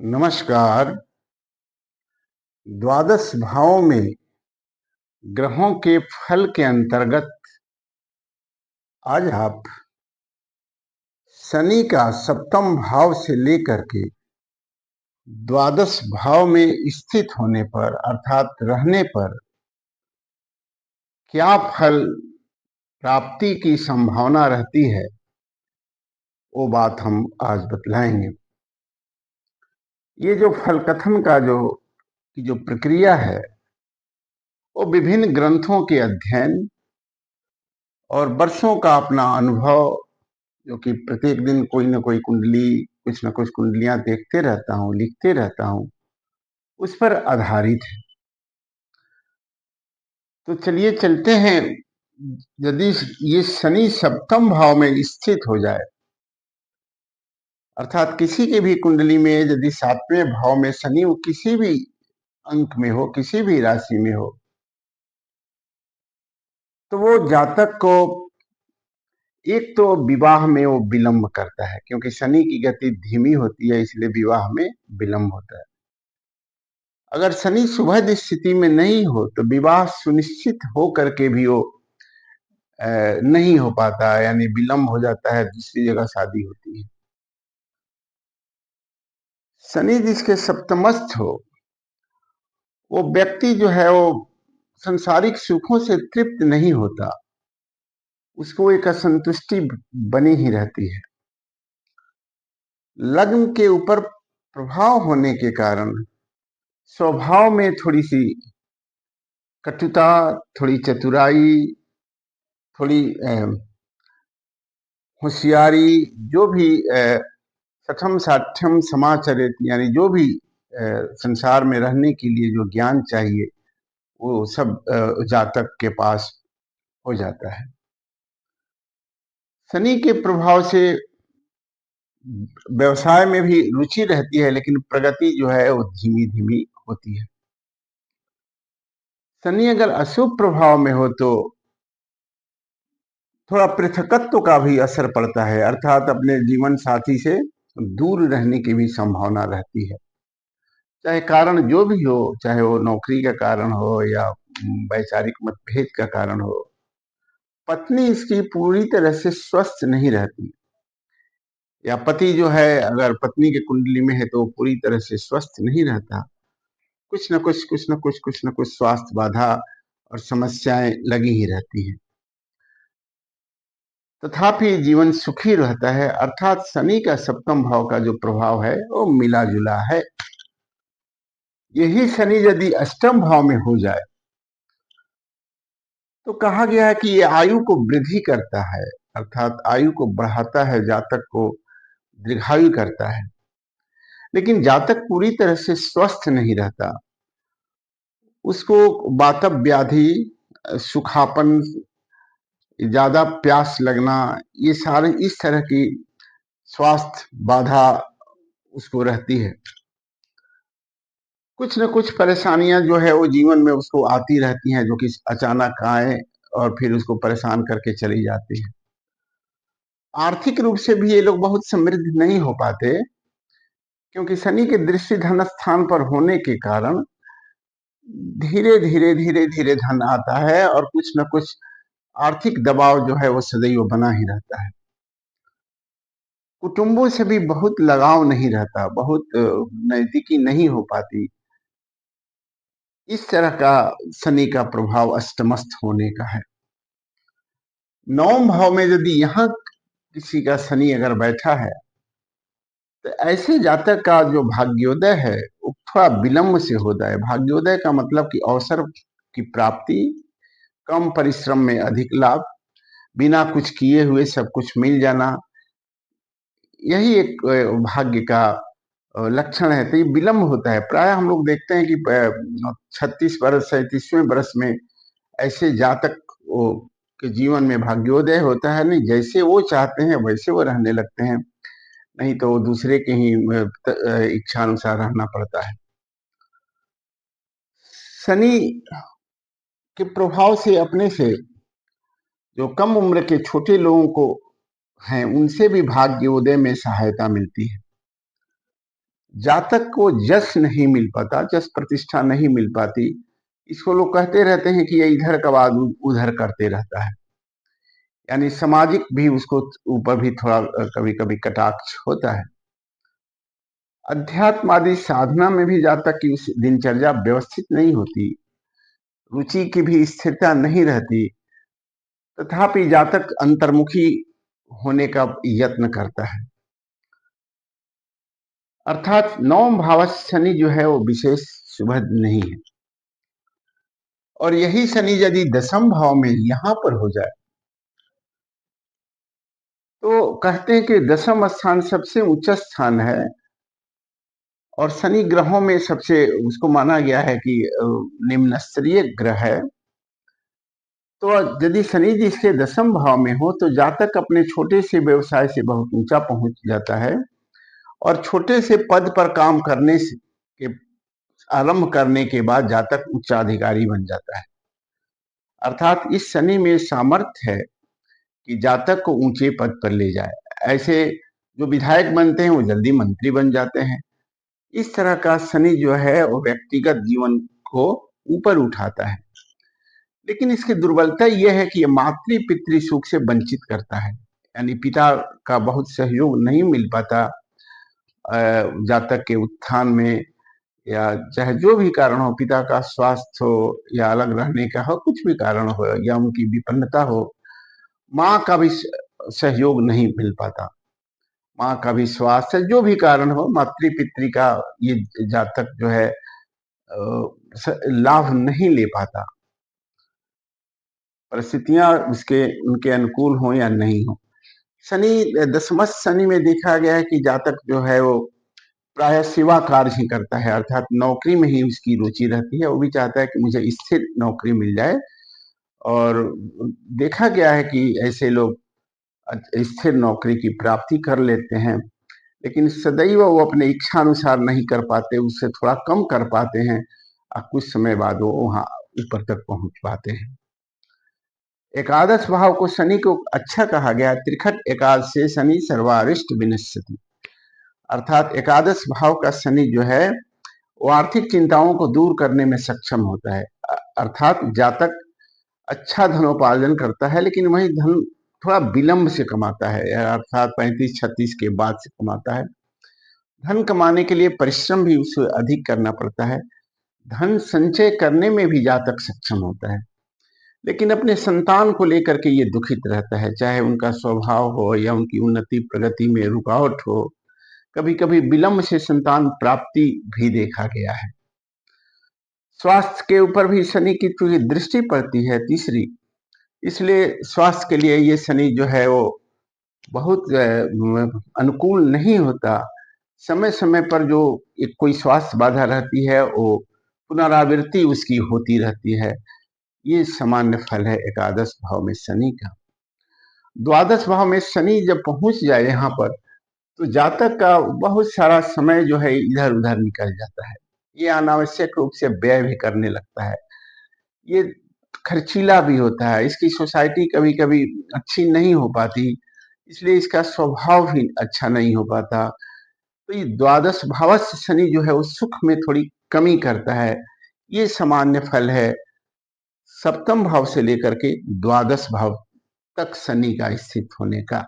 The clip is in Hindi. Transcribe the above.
नमस्कार। द्वादश भावों में ग्रहों के फल के अंतर्गत आज आप शनि का सप्तम भाव से लेकर के द्वादश भाव में स्थित होने पर अर्थात रहने पर क्या फल प्राप्ति की संभावना रहती है, वो बात हम आज बतलाएंगे। ये जो फल कथन का जो प्रक्रिया है, वो विभिन्न ग्रंथों के अध्ययन और वर्षों का अपना अनुभव, जो कि प्रत्येक दिन कोई ना कोई कुंडली, कुछ ना कुछ कुंडलियां देखते रहता हूँ, लिखते रहता हूँ, उस पर आधारित है। तो चलिए चलते हैं। यदि ये शनि सप्तम भाव में स्थित हो जाए, अर्थात किसी के भी कुंडली में यदि सातवें भाव में शनि वो किसी भी अंक में हो, किसी भी राशि में हो, तो वो जातक को एक तो विवाह में वो विलंब करता है, क्योंकि शनि की गति धीमी होती है, इसलिए विवाह में विलंब होता है। अगर शनि शुभ स्थिति में नहीं हो तो विवाह सुनिश्चित हो करके भी वो नहीं हो पाता है, यानी विलंब हो जाता है, दूसरी जगह शादी होती है। शनि जिसके सप्तमस्थ हो, वो व्यक्ति जो है वो संसारिक सुखों से तृप्त नहीं होता, उसको एक असंतुष्टि बनी ही रहती है। लग्न के ऊपर प्रभाव होने के कारण स्वभाव में थोड़ी सी कटुता, थोड़ी चतुराई, थोड़ी होशियारी, जो भी सठम साठ्यम समाचरित, यानी जो भी संसार में रहने के लिए जो ज्ञान चाहिए, वो सब जातक के पास हो जाता है। शनि के प्रभाव से व्यवसाय में भी रुचि रहती है, लेकिन प्रगति जो है वो धीमी धीमी होती है। शनि अगर अशुभ प्रभाव में हो तो थोड़ा पृथकत्व का भी असर पड़ता है, अर्थात अपने जीवन साथी से दूर रहने की भी संभावना रहती है। चाहे कारण जो भी हो, चाहे वो नौकरी का कारण हो या वैचारिक मतभेद का कारण हो, पत्नी इसकी पूरी तरह से स्वस्थ नहीं रहती, या पति जो है अगर पत्नी के कुंडली में है तो पूरी तरह से स्वस्थ नहीं रहता। कुछ न कुछ स्वास्थ्य बाधा और समस्याएं लगी ही रहती हैं। तथापि जीवन सुखी रहता है, अर्थात शनि का सप्तम भाव का जो प्रभाव है वो मिला जुला है। यही शनि यदि अष्टम भाव में हो जाए तो कहा गया है कि ये आयु को वृद्धि करता है, अर्थात आयु को बढ़ाता है, जातक को दीर्घायु करता है। लेकिन जातक पूरी तरह से स्वस्थ नहीं रहता, उसको वातव व्याधि, सुखापन, ज्यादा प्यास लगना, ये सारे इस तरह की स्वास्थ्य बाधा उसको रहती है। कुछ न कुछ परेशानियां जो है वो जीवन में उसको आती रहती हैं, जो कि अचानक आए और फिर उसको परेशान करके चली जाती है। आर्थिक रूप से भी ये लोग बहुत समृद्ध नहीं हो पाते, क्योंकि शनि के दृष्टि धन स्थान पर होने के कारण धीरे धीरे धन आता है, और कुछ न कुछ आर्थिक दबाव जो है वो सदैव बना ही रहता है। कुटुंबों से भी बहुत लगाव नहीं रहता, बहुत नजदीकी नहीं हो पाती। इस तरह का शनि का प्रभाव अष्टमस्थ होने का है। नवम भाव में यदि यहाँ किसी का शनि अगर बैठा है, तो ऐसे जातक का जो भाग्योदय है वो थोड़ा विलंब से होता है। भाग्योदय का मतलब कि अवसर की प्राप्ति, कम परिश्रम में अधिक लाभ, बिना कुछ किए हुए सब कुछ मिल जाना, यही एक भाग्य का लक्षण है। तो ये विलंब होता है। प्राय हम लोग देखते हैं कि 36 वर्ष 37वें वर्ष में ऐसे जातक के जीवन में भाग्योदय होता है। नहीं, जैसे वो चाहते हैं वैसे वो रहने लगते हैं, नहीं तो दूसरे के ही इच्छा अनुसार रहना पड़ता है। शनि के प्रभाव से अपने से जो कम उम्र के छोटे लोगों को हैं, उनसे भी भाग्योदय में सहायता मिलती है। जातक को यश नहीं मिल पाता, यश प्रतिष्ठा नहीं मिल पाती। इसको लोग कहते रहते हैं कि ये इधर का बात उधर करते रहता है, यानी सामाजिक भी उसको ऊपर भी थोड़ा कभी कभी कटाक्ष होता है। अध्यात्म आदि साधना में भी जातक की उस दिनचर्या व्यवस्थित नहीं होती, रुचि की भी स्थिरता नहीं रहती, तथापि जातक अंतर्मुखी होने का यत्न करता है। अर्थात नवम भाव शनि जो है वो विशेष शुभ नहीं है, और यही शनि यदि दसम भाव में यहां पर हो जाए तो कहते हैं कि दसम स्थान सबसे उच्च स्थान है, और शनि ग्रहों में सबसे उसको माना गया है कि निम्न स्तरीय ग्रह है। तो यदि शनि जी इसके दसम भाव में हो तो जातक अपने छोटे से व्यवसाय से बहुत ऊंचा पहुंच जाता है, और छोटे से पद पर काम करने से के आरंभ करने के बाद जातक उच्चाधिकारी बन जाता है। अर्थात इस शनि में सामर्थ्य है कि जातक को ऊंचे पद पर ले जाए। ऐसे जो विधायक बनते हैं वो जल्दी मंत्री बन जाते हैं। इस तरह का शनि जो है वो व्यक्तिगत जीवन को ऊपर उठाता है। लेकिन इसकी दुर्बलता यह है कि ये मातृ पितृ सुख से वंचित करता है, यानी पिता का बहुत सहयोग नहीं मिल पाता जातक के उत्थान में, या चाहे जो भी कारण हो, पिता का स्वास्थ्य हो या अलग रहने का हो, कुछ भी कारण हो, या उनकी विपन्नता हो, माँ का भी सहयोग नहीं मिल पाता, माँ का भी स्वास्थ्य, जो भी कारण हो, मातृ पितृ का ये जातक जो है लाभ नहीं ले पाता, परिस्थितियां उसके उनके अनुकूल हो या नहीं हो। शनि दसमस्त शनि में देखा गया है कि जातक जो है वो प्राय सेवा कार्य ही करता है, अर्थात नौकरी में ही उसकी रुचि रहती है। वो भी चाहता है कि मुझे स्थिर नौकरी मिल जाए, और देखा गया है कि ऐसे लोग स्थिर नौकरी की प्राप्ति कर लेते हैं, लेकिन सदैव वो अपने इच्छा अनुसार नहीं कर पाते, उससे थोड़ा कम कर पाते हैं, और कुछ समय बाद वो वहां ऊपर तक पहुंच पाते हैं। एकादश भाव को शनि को अच्छा कहा गया, त्रिखट एकादश से शनि सर्वारिष्ट विनश्यति। अर्थात एकादश भाव का शनि जो है वो आर्थिक चिंताओं को दूर करने में सक्षम होता है। अर्थात जातक अच्छा धनोपार्जन करता है, लेकिन वही धन थोड़ा विलंब से कमाता है, अर्थात 35-36 के बाद से कमाता है। धन कमाने के लिए परिश्रम भी उसे अधिक करना पड़ता है। धन संचय करने में भी जातक सक्षम होता है, लेकिन अपने संतान को लेकर के ये दुखित रहता है, चाहे उनका स्वभाव हो या उनकी उन्नति प्रगति में रुकावट हो। कभी कभी विलंब से संतान प्राप्ति भी देखा गया है। स्वास्थ्य के ऊपर भी शनि की चूंकि दृष्टि पड़ती है तीसरी, इसलिए स्वास्थ्य के लिए ये शनि जो है वो बहुत अनुकूल नहीं होता। समय समय पर जो एक कोई स्वास्थ्य बाधा रहती है वो पुनरावृत्ति उसकी होती रहती है। ये सामान्य फल है एकादश भाव में शनि का। द्वादश भाव में शनि जब पहुंच जाए यहाँ पर तो जातक का बहुत सारा समय जो है इधर उधर निकल जाता है। ये अनावश्यक रूप से व्यय भी करने लगता है, ये खर्चीला भी होता है, इसकी सोसाइटी कभी कभी अच्छी नहीं हो पाती, इसलिए इसका स्वभाव भी अच्छा नहीं हो पाता। तो ये द्वादश भावस्य शनि जो है वो सुख में थोड़ी कमी करता है। ये सामान्य फल है सप्तम भाव से लेकर के द्वादश भाव तक शनि का स्थित होने का।